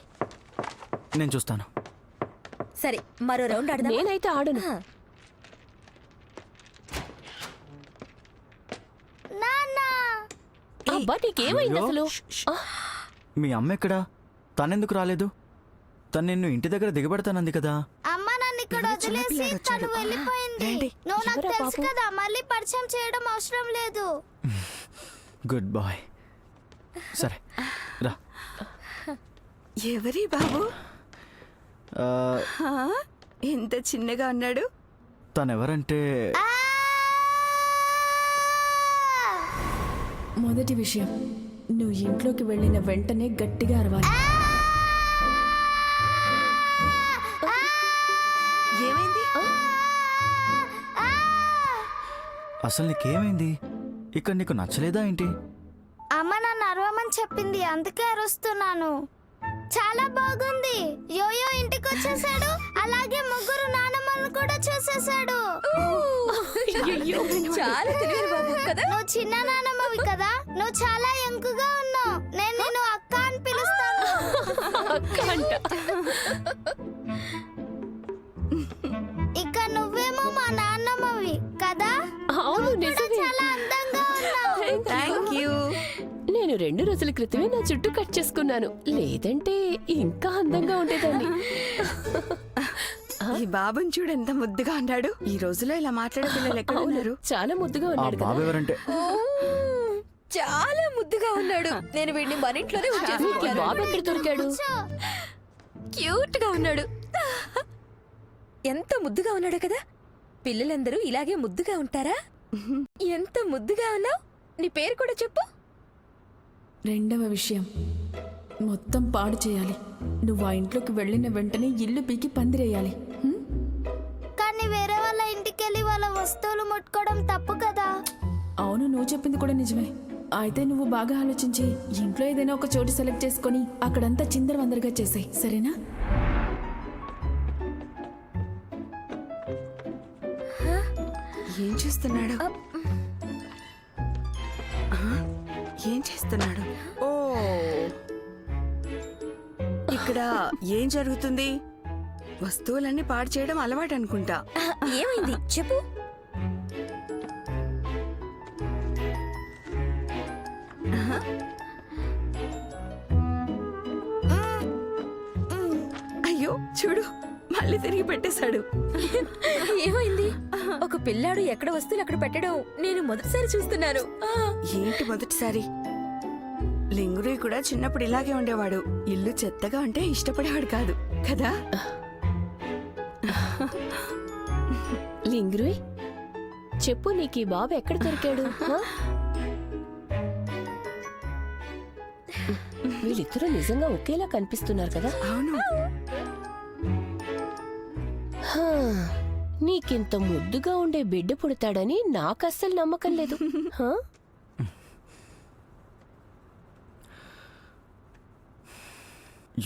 G: నేను చూస్తాను.
H: సరే, మరో రౌండ్ ఆడదాం.
C: నేనైతే ఆడను. అబ్బా, నీకేమైంది అసలు?
G: మీ అమ్మ ఎక్కడా? తనెందుకు రాలేదు? తను నిన్ను ఇంటి దగ్గర దిగబెడతానంది కదా.
F: అమ్మ నన్ను ఇక్కడ వదిలేసి తను వెళ్ళిపోయింది. నువ్వు నాకు తెలుసు కదా, మళ్ళీ పరిచయం చేయడం అవసరం లేదు.
G: Good boy. సరే, రా.
L: ఎవరి బాబు? ఎంత చిన్నగా ఉన్నాడు.
G: తనెవరంటే,
E: మొదటి విషయం, నువ్వు ఇంట్లోకి వెళ్ళిన వెంటనే గట్టిగా అరవాలి.
L: ఏమైంది?
G: అసలు నీకేమైంది? ఇక్కడ నీకు నచ్చలేదా ఏంటి?
F: అమ్మ నన్ను అరవమని చెప్పింది, అందుకే అరుస్తున్నాను. చాలా బాగుంది. యోయో ఇంటికి వచ్చేసాడు, అలాగే ముగ్గురు నానమ్మలను కూడా చూసేసాడు.
H: చాలా తెలియదు బాబు కదా.
F: నువ్వు చిన్న నానమ్మవి కదా, నువ్వు చాలా యంకుగా ఉన్నావు. నేను నిన్ను అక్క అని పిలుస్తాను. ఇక నువ్వేమో మా నాన్నమ్మవి కదా.
C: అవును, నిజమే.
F: చాలా అందంగా ఉన్నావు.
L: Thank you.
C: నేను 2 రోజుల క్రితమే నా చుట్టూ కట్ చేసుకున్నాను, లేదంటే ఇంకా అందంగా ఉండేదాన్ని.
L: ఈ బాబుని చూడు ఎంత ముద్దుగా ఉన్నాడు. ఈ రోజులో ఇలా మాట్లాడే పిల్లలు ఎక్కడ ఉన్నారు?
C: చాలా ముద్దుగా
G: ఆ
C: ఉన్నాడు కదా.
G: బాబు ఎవరంటే?
H: చాలా ముద్దుగా ఉన్నాడు. నేను వీడిని మన ఇంట్లోనే
C: నీకు ఈ బాబు ఎక్కడ దొరికాడు?
H: క్యూట్ గా ఉన్నాడు. ఎంత ముద్దుగా ఉన్నాడు కదా. పిల్లలందరూ ఇలాగే ముద్దుగా ఉంటారా? ఎంత ముద్దుగా ఉన్నావు. నీ పేరు కూడా చెప్పు.
E: రెండవ విషయం, మొత్తం పాడు చేయాలి. నువ్వు ఆ ఇంట్లోకి వెళ్ళిన వెంటనే ఇల్లు పీకి పందిరేయాలి.
F: కానీ వేరే వాళ్ళ ఇంటికి వెళ్ళి వాళ్ళ వస్తువులు ముట్టుకోవడం తప్పు కదా.
E: అవును, నువ్వు చెప్పింది కూడా నిజమే. అయితే నువ్వు బాగా ఆలోచించి ఇంట్లో ఏదైనా ఒక చోటు సెలెక్ట్ చేసుకొని అక్కడంతా చిందరవందరగా చేసాయి, సరేనా?
L: ఏం చేస్తున్నాడు? ఏం చేస్తున్నాడు? ఓ, ఇక్కడ ఏం జరుగుతుంది? వస్తువులన్నీ పాడు చేయడం అలవాటు అనుకుంటా.
H: ఏమైంది చెప్పు.
L: అయ్యో చూడు, మళ్ళీ తిరిగి పెట్టేశాడు.
H: ఏమైంది? ఒక పిల్లాడు ఎక్కడ వస్తువులు అక్కడ పెట్టడం నేను మొదటిసారి చూస్తున్నాను.
L: ఏంటి మొదటిసారి? లింగురుయ్ కూడా చిన్నప్పుడు ఇలాగే ఉండేవాడు. ఇల్లు చెత్తగా ఉంటే ఇష్టపడేవాడు కాదు కదా.
B: లింగ్రుయ్, చెప్పు, నీకు ఈ బాబు ఎక్కడ దొరికాడు? వీళ్ళిద్దరూ నిజంగా ఒకేలా కనిపిస్తున్నారు కదా.
L: అవును,
B: నీకింత ముద్దుగా ఉండే బిడ్డ పుడతాడని నాకస్సలు నమ్మకం లేదు. హా?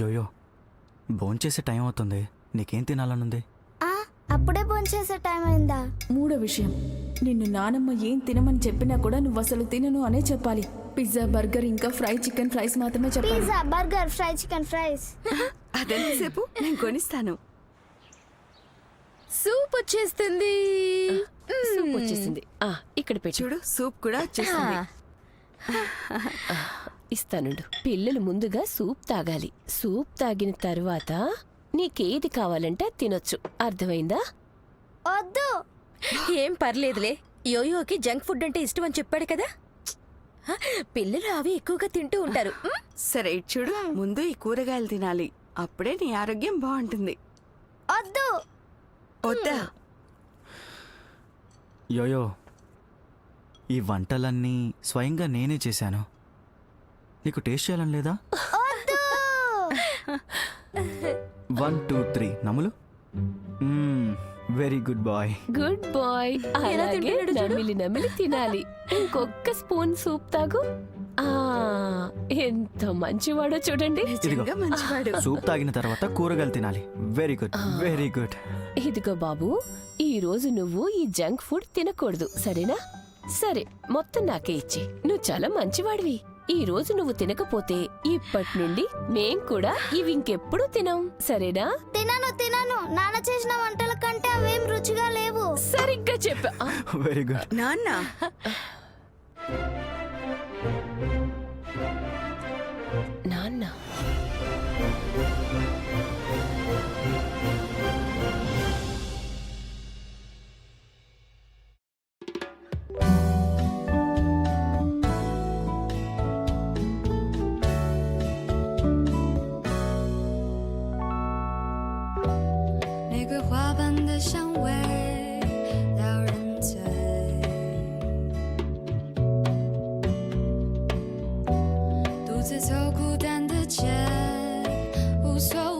G: యోయో, భోంచేసే టైం అవుతుంది. నీకేం తినాలనుంది?
F: అప్పుడే భోంచేసే టైం అయిందా?
E: మూడో విషయం, నిన్ను నానమ్మ ఏం తినమని చెప్పినా కూడా నువ్వు అసలు తినను అనే చెప్పాలి. పిజ్జా, బర్గర్, ఇంకా ఫ్రై చికెన్ ఫ్రైస్ మాత్రమే చెప్పాలి.
F: Pizza, burger, fry chicken fries.
L: అదెంతసేపు నేను కొనిస్తాను.
H: సూప్ వచ్చేస్తుంది.
B: సూప్ వచ్చేసింది. ఇక్కడ పెట్టు.
L: చూడు, సూప్ కూడా వచ్చేసింది.
B: ఇస్తానుండు. పిల్లలు ముందుగా సూప్ తాగాలి. సూప్ తాగిన తర్వాత నీకేది కావాలంటే అది తినొచ్చు. అర్థమైందా?
F: వద్దు.
H: ఏం పర్లేదులే, యోయోకి జంక్ ఫుడ్ అంటే ఇష్టం అని చెప్పాడు కదా. పిల్లలు అవి ఎక్కువగా తింటూ ఉంటారు.
L: సరే ఇటు చూడు, ముందు ఈ కూరగాయలు తినాలి. అప్పుడే నీ ఆరోగ్యం బాగుంటుంది.
F: వద్దు.
L: వద్దా?
G: యోయో, ఈ వంటలన్నీ స్వయంగా నేనే చేశాను. నీకు టేస్ట్ చేయాలని లేదా? 1 2 3 నములు. Very good boy.
B: Good boy. అలాగే నమిలి నమిలి తినాలి. ఇంకొక స్పూన్ సూప్ తాగు. ఎంత మంచివాడో చూడండి.
L: నిజంగా మంచివాడు.
G: సూప్ తాగిన తర్వాత కూరగాయలు తినాలి. Very good, very good.
B: ఇదిగో బాబు, ఈ రోజు నువ్వు ఈ జంక్ ఫుడ్ తినకూడదు, సరేనా? సరే, మొత్తం నాకే ఇచ్చి. నువ్వు చాలా మంచివాడివి. ఈ రోజు నువ్వు తినకపోతే ఇప్పటి నుండి మేం కూడా ఇవి ఇంకెప్పుడు తినం, సరేనా?
F: తినను తినను. నాన్న చేసిన వంటల కంటే అవేం రుచిగా లేవు.
B: సరిగ్గా చెప్పా.
G: Very good.
L: నాన్న,
B: నాన్న,
C: 走孤单的街，无所谓。